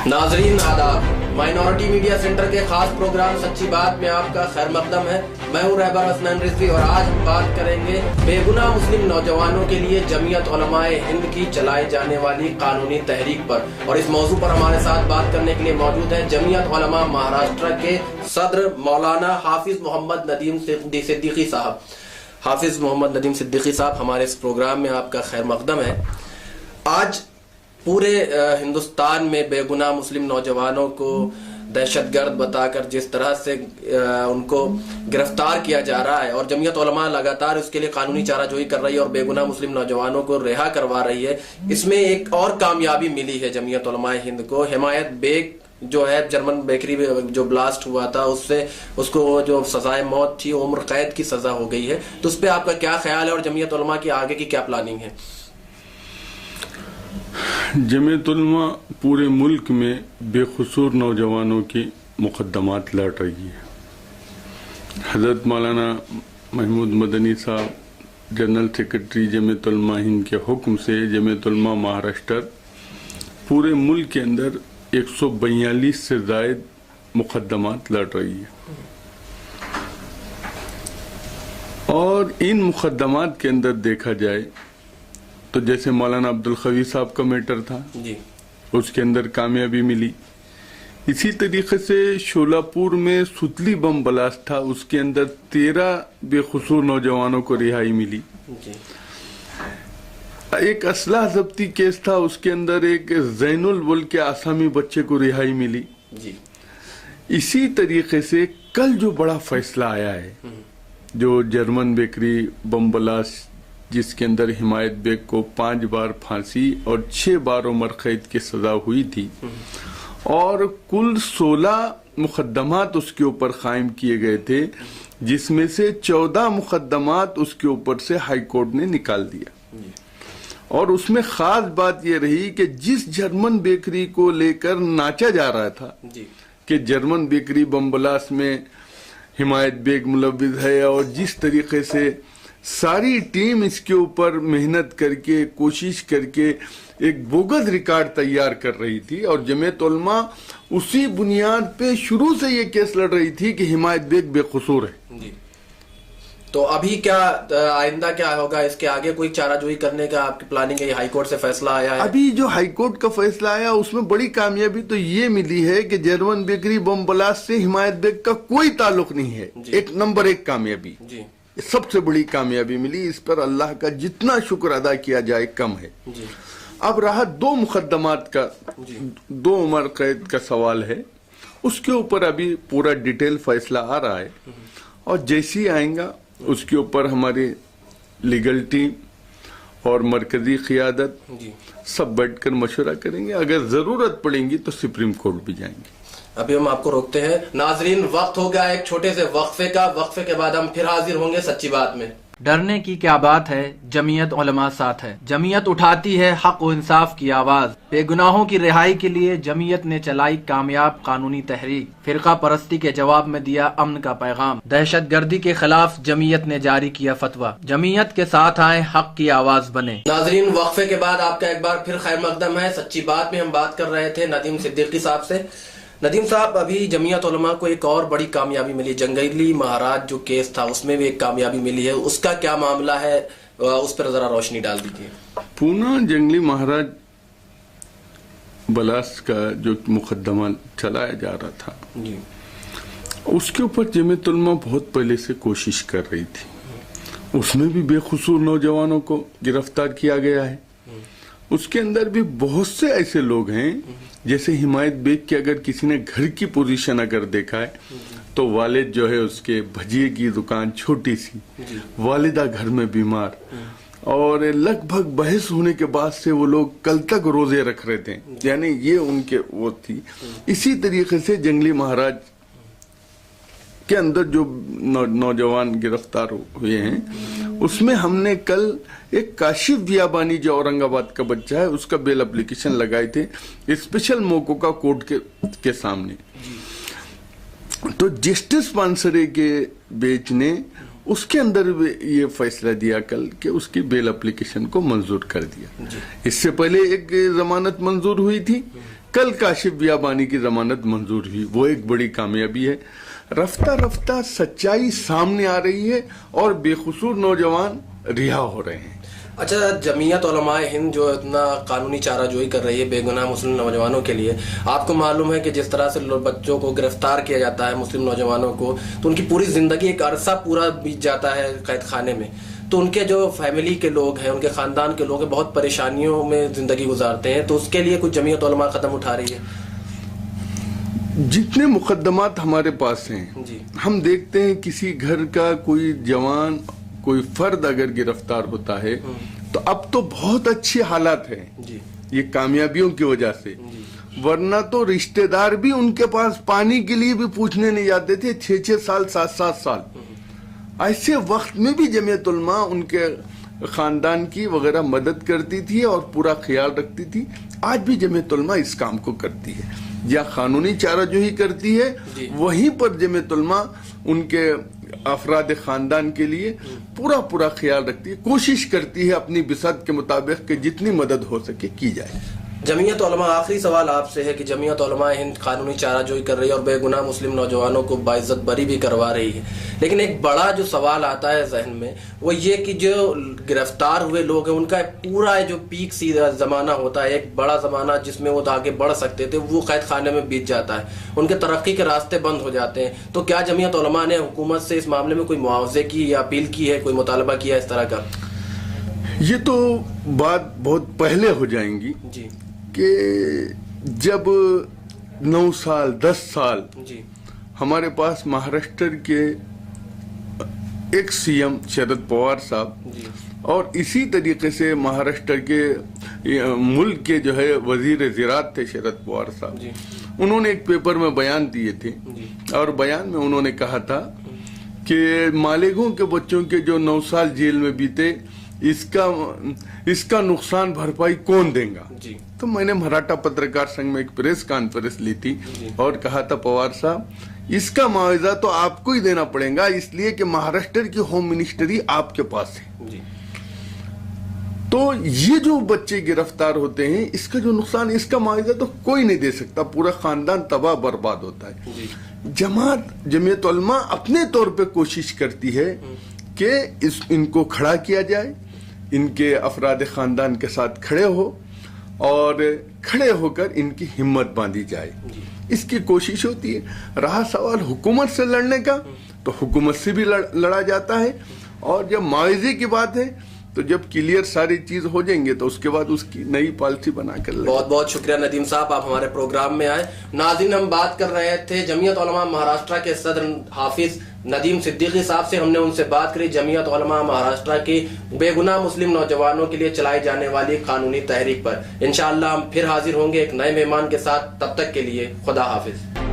नाज़रीन आदाब, minority media centre के खास प्रोग्राम सच्ची बात में आपका खैर मकदम है। मैं हूँ रहबर हसनैन रिजवी और आज हम बात करेंगे बेगुनाह मुस्लिम नौजवानों के लिए जमीयत उलमाए हिंद की चलाई जाने वाली कानूनी तहरीक पर। और इस मौजू पर हमारे साथ बात करने के लिए मौजूद है जमीयत उलमा महाराष्ट्र के सदर मौलाना हाफिज मोहम्मद नदीम सिद्दीकी साहब। हाफिज मोहम्मद नदीम सिद्दीकी साहब, हमारे इस प्रोग्राम में आपका खैर मकदम है। आज पूरे हिंदुस्तान में बेगुनाह मुस्लिम नौजवानों को दहशतगर्द बताकर जिस तरह से उनको गिरफ्तार किया जा रहा है और जमीयत उलमा लगातार उसके लिए कानूनी चाराजोई कर रही है और बेगुनाह मुस्लिम नौजवानों को रिहा करवा रही है, इसमें एक और कामयाबी मिली है जमीयत उलमाए हिंद को। हिमायत बेग जो है जर्मन बेकरी में जो ब्लास्ट हुआ था उससे उसको जो सजाए मौत थी उम्र कैद की सजा हो गई है। तो उस पर आपका क्या ख्याल है और जमीयत उलमा की आगे की क्या प्लानिंग है? जमीयत उलमा पूरे मुल्क में बेकसूर नौजवानों की मुकदमात लड़ रही है। हज़रत मौलाना महमूद मदनी साहब जनरल सेक्रेटरी जमीयत उलमा हिंद के हुक्म से जमीयत उलमा महाराष्ट्र पूरे मुल्क के अंदर 142 से ज़ायद मुकदमात लड़ रही है और इन मुकदमात के अंदर देखा जाए तो जैसे मौलाना अब्दुल खवी साहब का मैटर था जी, उसके अंदर कामयाबी मिली। इसी तरीके से शोलापुर में सुतली बम ब्लास्ट था, उसके अंदर 13 बेकसूर नौजवानों को रिहाई मिली जी। एक असलाह जब्ती केस था, उसके अंदर एक जैनुल बोल के आसामी बच्चे को रिहाई मिली जी। इसी तरीके से कल जो बड़ा फैसला आया है, जो जर्मन बेकरी बम ब्लास्ट जिसके अंदर हिमायत बेग को 5 बार फांसी और 6 बार उम्र कैद की सजा हुई थी और कुल 16 मुकदमात उसके ऊपर कायम किए गए थे, जिसमें से 14 मुकदमात उसके ऊपर से हाई कोर्ट ने निकाल दिया। और उसमें खास बात यह रही कि जिस जर्मन बेकरी को लेकर नाचा जा रहा था कि जर्मन बेकरी बम ब्लास्ट में हिमायत बेग मुलव्विस है और जिस तरीके से सारी टीम इसके ऊपर मेहनत करके कोशिश करके एक बोगस रिकॉर्ड तैयार कर रही थी और जमीयत उलमा उसी बुनियाद पे शुरू से ये केस लड़ रही थी कि हिमायत बेग बेकसूर है जी। तो अभी क्या आइंदा क्या होगा? इसके आगे कोई चाराजोई करने का आपकी प्लानिंग है? हाई कोर्ट से फैसला आया है, अभी जो हाई कोर्ट का फैसला आया उसमें बड़ी कामयाबी तो ये मिली है कि जर्मन बेकरी बम ब्लास्ट से हिमायत बेग का कोई ताल्लुक नहीं है। एक नंबर 1 कामयाबी जी, सबसे बड़ी कामयाबी मिली। इस पर अल्लाह का जितना शुक्र अदा किया जाए कम है जी। अब रहा 2 मुकदमात का 2 उम्र कैद का सवाल है, उसके ऊपर अभी पूरा डिटेल फैसला आ रहा है और जैसे ही आएगा उसके ऊपर हमारी लीगल टीम और मरकजी क़ियादत सब बैठकर मशवरा करेंगे। अगर जरूरत पड़ेगी तो सुप्रीम कोर्ट भी जाएंगे। अभी हम आपको रोकते हैं। नाजरीन, वक्त हो गया एक छोटे से वक्फे का। वक्फे के बाद हम फिर हाजिर होंगे सच्ची बात में। डरने की क्या बात है, जमीयत उलमा साथ है। जमीयत उठाती है हक व इंसाफ की आवाज। बेगुनाहों की रिहाई के लिए जमीयत ने चलाई कामयाब कानूनी तहरीक। फिरका परस्ती के जवाब में दिया अमन का पैगाम। दहशत गर्दी के खिलाफ जमीयत ने जारी किया फतवा। जमीयत के साथ आए, हक की आवाज बने। नाजरीन, वक्फे के बाद आपका एक बार फिर खैर मकदम है। सच्ची बात में हम बात कर रहे थे नदीम सिद्दीकी साहब से। नदीम साहब, अभी जमीयत उलमा को एक और बड़ी कामयाबी मिली। जंगली महाराज जो केस था उसमें भी एक कामयाबी मिली है, उसका क्या मामला है, उस पर जरा रोशनी डाल दीजिए। पूना जंगली महाराज ब्लास्ट का जो मुकदमा चलाया जा रहा था जी, उसके ऊपर जमीयत उलमा बहुत पहले से कोशिश कर रही थी। उसमें भी बेकसूर नौजवानों को गिरफ्तार किया गया है। उसके अंदर भी बहुत से ऐसे लोग हैं, जैसे हिमायत बेग की अगर किसी ने घर की पोजीशन अगर देखा है तो वालिद जो है उसके भजिए की दुकान छोटी सी, वालिदा घर में बीमार और लगभग बहस होने के बाद से वो लोग कल तक रोजे रख रहे थे, यानी ये उनके वो थी। इसी तरीके से जंगली महाराज के अंदर जो नौजवान गिरफ्तार हुए हैं उसमें हमने कल एक काशिफ बियाबानी जो औरंगाबाद का बच्चा है उसका बेल एप्लीकेशन लगाए थे स्पेशल मोकोका कोर्ट के सामने। तो जस्टिस पानसरे के बेंच ने उसके अंदर ये फैसला दिया कल कि उसकी बेल एप्लीकेशन को मंजूर कर दिया। इससे पहले एक जमानत मंजूर हुई थी, کل کاشف بیابانی کی ضمانت منظور ہوئی، وہ ایک بڑی کامیابی ہے۔ رفتہ رفتہ سچائی سامنے آ رہی ہے اور بے قصور نوجوان رہا ہو رہے ہیں۔ اچھا، جمعیت علماء ہند جو اتنا قانونی چارہ جوئی کر رہی ہے بے گناہ مسلم نوجوانوں کے لیے، آپ کو معلوم ہے کہ جس طرح سے بچوں کو گرفتار کیا جاتا ہے مسلم نوجوانوں کو، تو ان کی پوری زندگی ایک عرصہ پورا بیت جاتا ہے قید خانے میں، تو ان کے جو فیملی کے لوگ ہیں، ان کے خاندان کے لوگ ہیں، بہت پریشانیوں میں زندگی گزارتے ہیں، تو اس کے لیے کچھ جمعیت علماء قدم اٹھا رہی ہے؟ جتنے مقدمات ہمارے پاس ہیں جی، ہم ہم دیکھتے ہیں کسی گھر کا کوئی جوان، کوئی فرد اگر گرفتار ہوتا ہے تو اب تو بہت اچھے حالات ہیں جی یہ کامیابیوں کی وجہ سے، جی ورنہ تو رشتہ دار بھی ان کے پاس پانی کے لیے بھی پوچھنے نہیں جاتے تھے 6 سال 7 سال۔ ایسے وقت میں بھی جمعیت علماء ان کے خاندان کی وغیرہ مدد کرتی تھی اور پورا خیال رکھتی تھی۔ آج بھی جمعیت علماء اس کام کو کرتی ہے، یا قانونی چارہ جوئی کرتی ہے، وہیں پر جمعیت علماء ان کے افراد خاندان کے لیے پورا خیال رکھتی ہے، کوشش کرتی ہے اپنی بسعت کے مطابق کہ جتنی مدد ہو سکے کی جائے۔ جمعیت علماء، آخری سوال آپ سے ہے کہ جمعیت علماء ہند قانونی چارہ جوئی کر رہی ہے اور بے گناہ مسلم نوجوانوں کو باعزت بری بھی کروا رہی ہے، لیکن ایک بڑا جو سوال آتا ہے ذہن میں وہ یہ کہ جو گرفتار ہوئے لوگ ہیں ان کا پورا جو پیک سیدھا زمانہ ہوتا ہے، ایک بڑا زمانہ جس میں وہ آگے بڑھ سکتے تھے، وہ قید خانے میں بیت جاتا ہے، ان کے ترقی کے راستے بند ہو جاتے ہیں۔ تو کیا جمعیت علماء نے حکومت سے اس معاملے میں کوئی معاوضے کی یا اپیل کی ہے، کوئی مطالبہ کیا اس طرح کا؟ یہ تو بات بہت پہلے ہو جائیں گی جی، کہ جب 9 سال 10 سال جی ہمارے پاس مہاراشٹر کے ایک سی ایم شرد پوار صاحب، جی اور اسی طریقے سے مہاراشٹر کے ملک کے جو ہے وزیر زراعت تھے شرد پوار صاحب، جی انہوں نے ایک پیپر میں بیان دیے تھے، جی اور بیان میں انہوں نے کہا تھا کہ مالیگاؤں کے بچوں کے جو 9 سال جیل میں بیتے اس کا نقصان بھرپائی کون دے گا؟ جی تو میں نے مراٹھا پترکار سنگھ میں ایک پریس کانفرنس لی تھی اور کہا تھا پوار صاحب اس کا معاوضہ تو آپ کو ہی دینا پڑے گا، اس لیے کہ مہاراشٹر کی ہوم منسٹری آپ کے پاس ہے۔ جی تو یہ جو بچے گرفتار ہوتے ہیں اس کا جو نقصان، اس کا معاوضہ تو کوئی نہیں دے سکتا، پورا خاندان تباہ برباد ہوتا ہے۔ جی جمعیت علماء اپنے طور پہ کوشش کرتی ہے کہ ان کو کھڑا کیا جائے، ان کے افراد خاندان کے ساتھ کھڑے ہو اور کھڑے ہو کر ان کی ہمت باندھی جائے، اس کی کوشش ہوتی ہے۔ رہا سوال حکومت سے لڑنے کا تو حکومت سے بھی لڑا جاتا ہے، اور جب معاوضے کی بات ہے تو جب کلیئر ساری چیز ہو جائیں گے تو اس کے بعد اس کی نئی پالیسی بنا کر لیں۔ بہت بہت شکریہ ندیم صاحب، آپ ہمارے پروگرام میں آئے۔ ناظرین، ہم بات کر رہے تھے جمعیت علماء مہاراشٹر کے صدر حافظ ندیم صدیقی صاحب سے۔ ہم نے ان سے بات کری جمعیت علماء مہاراشٹر کی بے گناہ مسلم نوجوانوں کے لیے چلائی جانے والی قانونی تحریک پر۔ انشاءاللہ ہم پھر حاضر ہوں گے ایک نئے مہمان کے ساتھ، تب تک کے لیے خدا حافظ۔